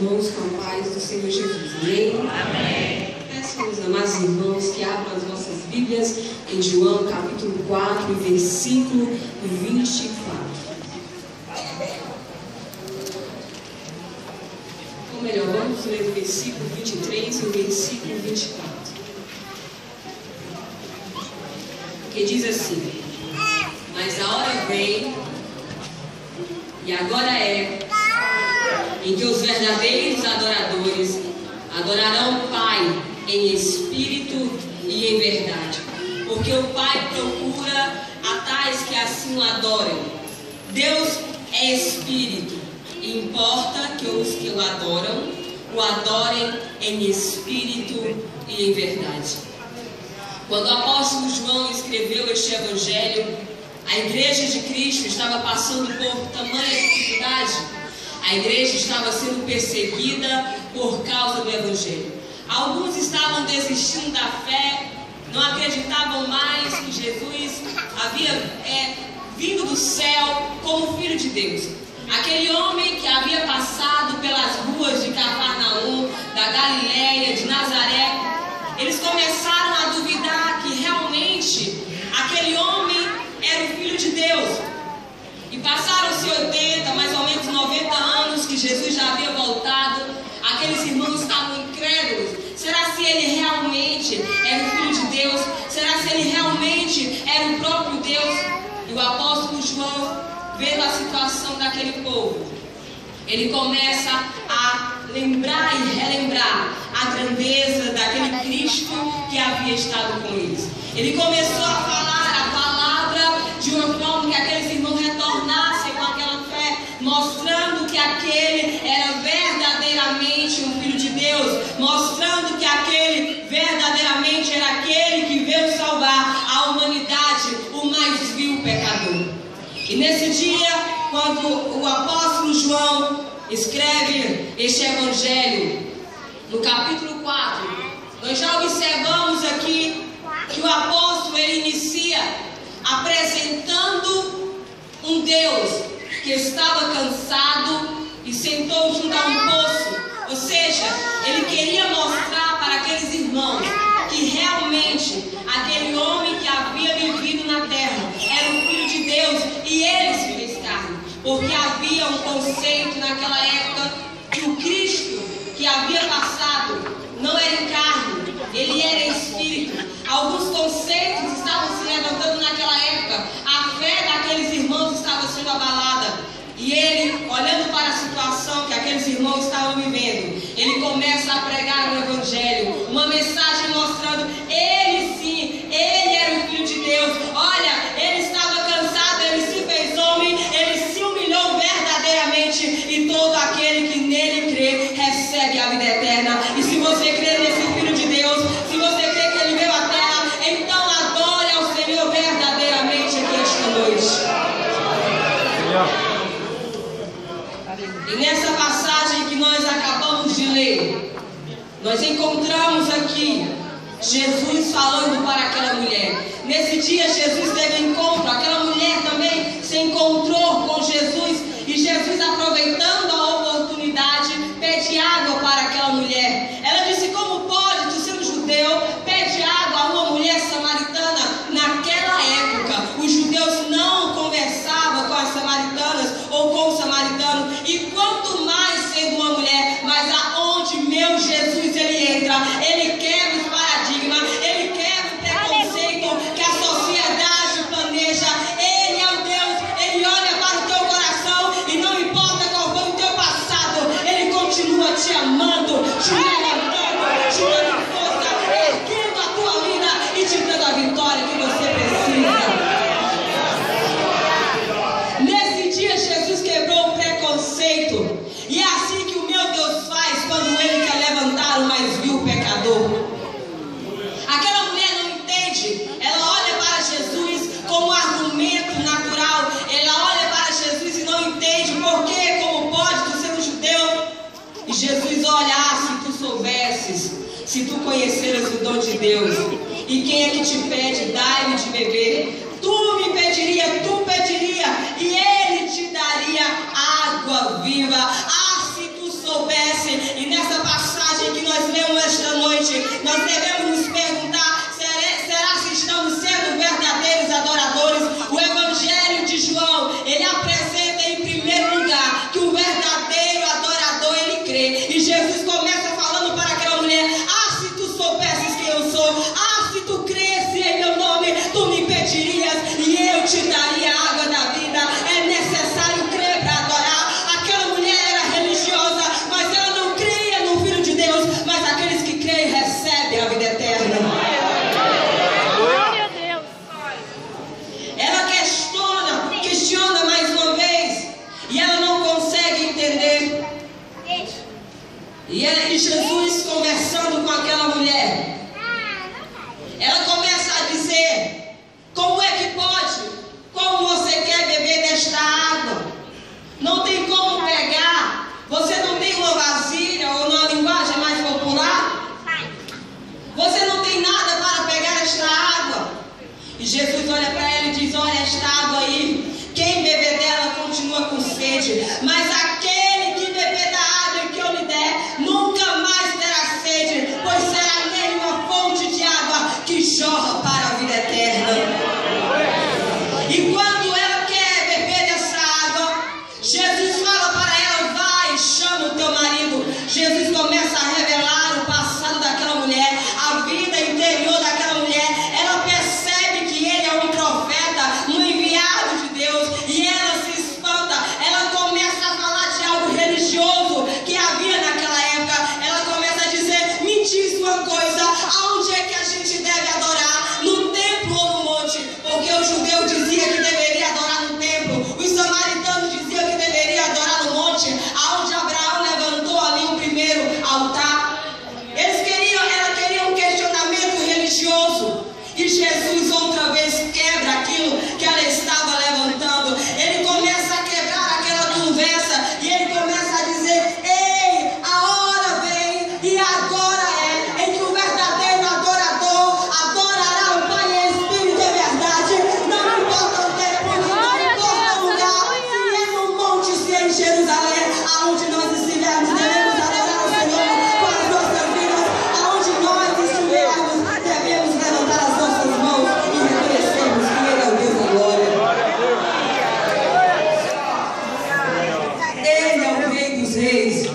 Irmãos, com a paz do Senhor Jesus. Amém? Amém. Peço aos amados irmãos que abram as nossas Bíblias em João, capítulo 4, versículo 24. Ou melhor, vamos ler o versículo 23 e o versículo 24. Que diz assim: mas a hora vem, e agora é, em que os verdadeiros adoradores adorarão o Pai em espírito e em verdade, porque o Pai procura a tais que assim o adorem. Deus é espírito, e importa que os que o adoram o adorem em espírito e em verdade. Quando o apóstolo João escreveu este evangelho, a igreja de Cristo estava passando por tamanha dificuldade. A igreja estava sendo perseguida por causa do evangelho. Alguns estavam desistindo da fé, não acreditavam mais que Jesus havia vindo do céu como Filho de Deus. Aquele homem que havia passado pelas ruas de Cafarnaum, da Galileia, de Nazaré, eles começaram a duvidar que realmente aquele homem era o Filho de Deus. E passaram-se 80, mais ou menos 90 anos que Jesus já havia voltado. Aqueles irmãos estavam incrédulos. Será se ele realmente era o Filho de Deus? Será se ele realmente era o próprio Deus? E o apóstolo João, vendo a situação daquele povo, ele começa a lembrar e relembrar a grandeza daquele Cristo que havia estado com eles. Ele começou a falar a palavra de uma forma que aqueles irmãos retornassem com aquela fé, mostrando que aquele era verdadeiramente um Filho de Deus, mostrando que aquele verdadeiramente era aquele que veio salvar a humanidade, o mais vil pecador. E nesse dia, quando o apóstolo João escreve este evangelho, no capítulo 4, nós já observamos aqui que o apóstolo ele inicia apresentando um Deus que estava cansado e sentou junto a um poço. Ou seja, ele queria mostrar para aqueles irmãos que realmente aquele homem que havia vivido na terra era o Filho de Deus e ele se fez carne. Porque havia um conceito naquela época que o Cristo que havia passado não era em carne, ele era em espírito. Alguns conceitos estavam se levantando naquela época. A fé daqueles irmãos estava sendo abalada. E ele, olhando para a situação que aqueles irmãos estavam vivendo, ele começa a pregar o evangelho, uma mensagem mostrando, ele sim, ele era o Filho de Deus. Olha, ele estava cansado, ele se fez homem, ele se humilhou verdadeiramente, e todo aquele que nele crê, recebe a vida eterna. E se você crê nesse Filho de Deus, se você crê que ele veio à terra, então adore ao Senhor verdadeiramente aqui esta noite. E nessa passagem que nós acabamos de ler, nós encontramos aqui Jesus falando para aquela mulher. Nesse dia Jesus teve encontro, aquela mulher também se encontrou com Jesus, e Jesus, aproveitando a oportunidade, pede água para aquela mulher. Ela disse: como pode, tu sendo judeu, pede água a uma mulher samaritana? Naquela época, os judeus não conversavam com as samaritanas ou com os samaritanos, e quanto mais sendo uma mulher. Mas aonde meu Jesus ele entra, ele quebra os paradigmas, ele quebra o preconceito que a sociedade planeja. Ele é o Deus, ele olha para o teu coração e não importa qual foi o teu passado, ele continua te amando, te levantando, te dando força, erguendo a tua vida e te dando a vitória que você precisa. Nesse dia Jesus quebrou o preconceito, e é assim que o meu Deus faz quando ele quer levantar o mais vil pecador. Aquela mulher não entende, ela olha para Jesus como argumento natural, ela olha para Jesus e não entende porque, como pode, tu sendo judeu. E Jesus olha: se tu soubesses, se tu conheceras o dom de Deus, e quem é que te pede, dai-me de beber, tu me pediria, e ele te daria água viva. Se tu soubesse nós devemos nos perguntar, será se estamos sendo verdadeiros adoradores? O Evangelho de João, ele apresenta em primeiro lugar que o verdadeiro adorador, ele crê. E Jesus começa falando para aquela mulher: ah, se tu soubesses quem eu sou, ah, se tu cresse em meu nome, tu me pedirias e eu te daria a água da vida. É necessário crer para adorar. Aquela mulher era religiosa, mas ela não cria no Filho de Deus, mas aqueles que creem recebem a vida eterna. Glória a Deus. Ela questiona mais uma vez, e ela não consegue entender. E Jesus conversando com aquela mulher, ela começa a dizer: como é que pode? Como você quer beber desta água? Não tem como pegar. Você não tem uma vasilha, ou numa linguagem mais popular, você não tem nada para pegar esta água. E Jesus olha para ela e diz: olha, esta água aí, quem beber dela continua com sede, mas aquele que beber da água que eu lhe der nunca mais terá sede, pois será nele uma fonte de água que jorra para a vida eterna. E quando ela quer beber dessa água, Jesus fala para ela: vai, chama o teu marido. Jesus começa a revelar o passado daquela mulher, a vida interior daquela mulher. Ela percebe que ele é um profeta, um enviado de Deus, e ela se espanta. Ela começa a falar de algo religioso que havia naquela época. Ela começa a dizer: me diz uma coisa, aonde é que a gente deve adorar? No templo ou no monte? Porque o judeu dizia que deveria adorar no templo, os samaritanos diziam que deveria adorar no monte, aonde Abraão levantou ali o primeiro altar. Ela queria um questionamento religioso, e Jesus outra vez quebra aquilo que ela estava levantando. Ele começa a quebrar aquela conversa e ele começa a dizer: ei, a hora vem e agora é em que o verdadeiro adorador adorará o Pai em espírito e verdade. Não importa o tempo, não importa o lugar, se é no monte, se é em Jerusalém, aonde nós estivermos, devemos adorar o Senhor com as nossas vidas. Aonde nós estivermos, devemos levantar as nossas mãos e reconhecermos que Ele é o Deus da glória. Ele é o Rei dos reis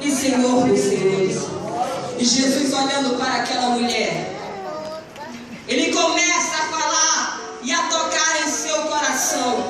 e Senhor dos senhores. E Jesus, olhando para aquela mulher, ele começa a falar e a tocar em seu coração.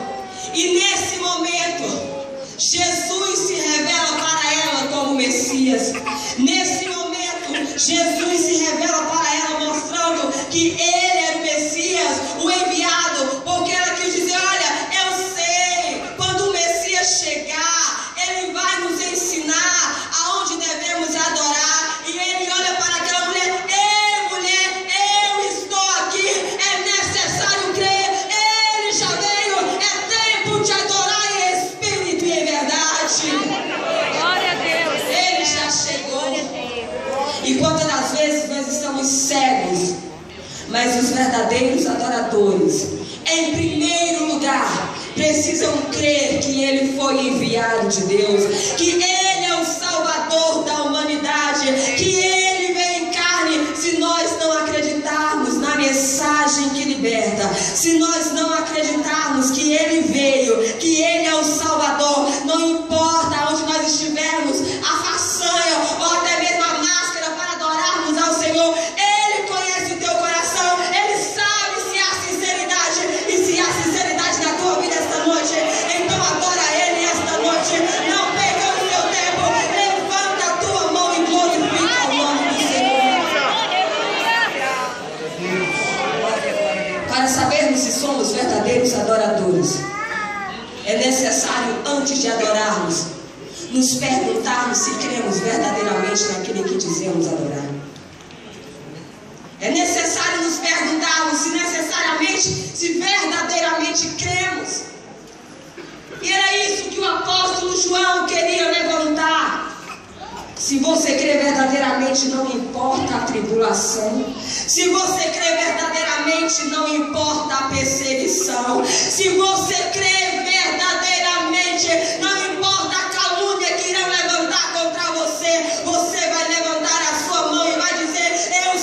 E nesse momento, Jesus se revela para ela como Messias. Nesse momento, Jesus se revela para ela, mostrando que ele era o Messias, o enviado, porque ela quis dizer: olha, eu sei, quando o Messias chegar, ele vai nos ensinar aonde devemos adorar. E ele olha para aquela mulher: ei, mulher, eu estou aqui, é necessário crer, ele já veio, é tempo de adorar em espírito e em verdade. Glória a Deus. Ele já chegou. E quantas das vezes nós estamos cegos, mas os verdadeiros adoradores, em primeiro lugar, precisam crer que ele foi enviado de Deus, que ele é o Salvador da humanidade, que ele veio em carne. Se nós não acreditarmos na mensagem que liberta, se nós não acreditarmos que ele veio, que ele é o Salvador, não importa onde nós estivermos, a façanha ou até mesmo a máscara para adorarmos ao Senhor, ele conhece o teu coração, ele sabe se há sinceridade, e se há sinceridade na tua vida esta noite, então adora ele esta noite. Não perca o seu tempo, levanta a tua mão e glorifica o nome do Senhor. Para sabermos se somos verdadeiros adoradores, é necessário, antes de adorarmos, nos perguntarmos se cremos verdadeiramente naquele que dizemos adorar. É necessário nos perguntarmos se verdadeiramente cremos. E era isso que o apóstolo João queria levantar. Se você crê verdadeiramente, não importa a tribulação. Se você crê verdadeiramente, não importa a perseguição. Se você crê verdadeiramente, não importa a calúnia que irão levantar contra você. Você vai levantar a sua mão e vai dizer: eu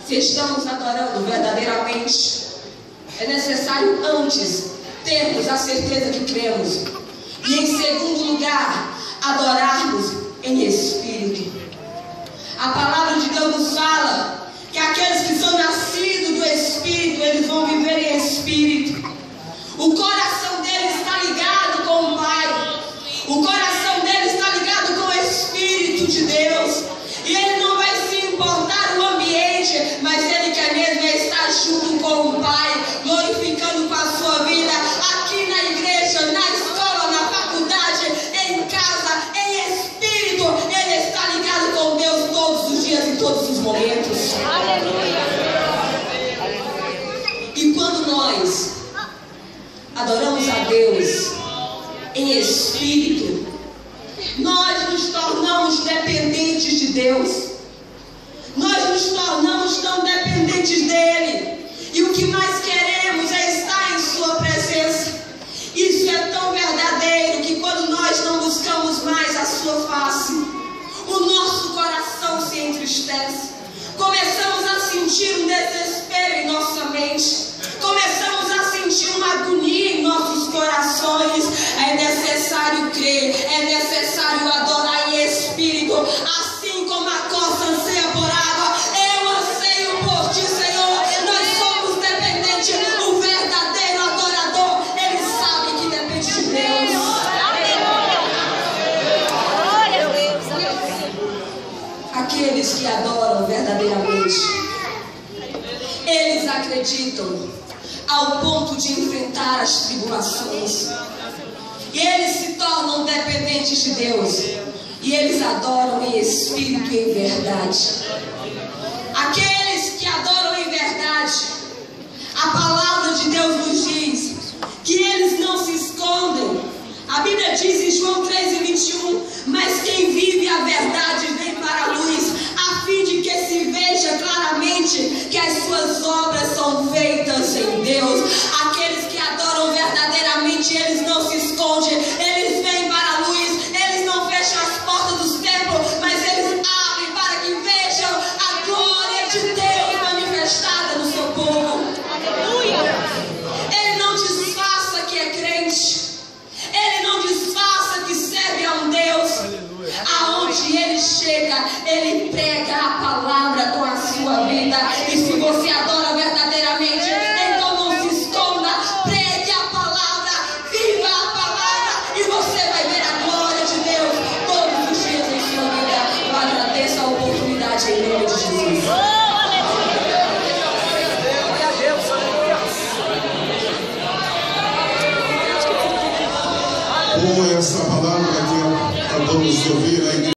se estamos adorando verdadeiramente, é necessário antes termos a certeza que cremos. E em segundo lugar, adorarmos em espírito. A palavra de Deus nos fala que aqueles que são nascidos do espírito, eles vão viver em espírito. O coração deles está ligado com o Pai. O coração deles está ligado com o Espírito de Deus. E ele não vai se importar o ambiente, mas ele quer mesmo estar junto com o Pai, glorificando com a sua vida, aqui na igreja, na escola, na faculdade, em casa, em espírito. Ele está ligado com Deus todos os dias e todos os momentos. Aleluia. E quando nós adoramos a Deus em espírito, nós nos tornamos dependentes de Deus. Nós nos tornamos tão dependentes dele. E o que mais queremos é estar em sua presença. Isso é tão verdadeiro que quando nós não buscamos mais a sua face, o nosso coração se entristece. Começamos a sentir um desespero em nossa mente. Começamos a sentir uma agonia em nossos corações. É necessário crer, é necessário adorar em espírito, assim como a costa anseia por água. Eu anseio por ti, Senhor. Nós somos dependentes. O verdadeiro adorador, ele sabe que depende de Deus. Glória a Deus. Aqueles que adoram verdadeiramente, eles acreditam ao ponto de enfrentar as tribulações. E eles se tornam dependentes de Deus. E eles adoram em espírito e em verdade. Aqueles que adoram em verdade, a palavra de Deus nos diz que eles não se escondem. A Bíblia diz em João 3:21, mas quem vive a verdade vem para a luz, a fim de que se veja claramente que as suas obras são feitas em Deus. Aqueles que adoram verdadeiramente, eles não se escondem, eles vêm para a luz, eles não fecham as portas dos templos, mas eles abrem para que vejam a glória de Deus manifestada no seu povo. Aleluia. Ele não disfarça que é crente. Ele não disfarça que serve a um Deus. Aonde ele chega, ele prega a palavra com a sua vida. E se você adora verdadeiramente, então não se esconda. Pregue a palavra, viva a palavra, e você vai ver a glória de Deus todos os dias em sua vida. Eu agradeço a oportunidade em nome de Jesus. Com essa palavra que acabamos de ouvir,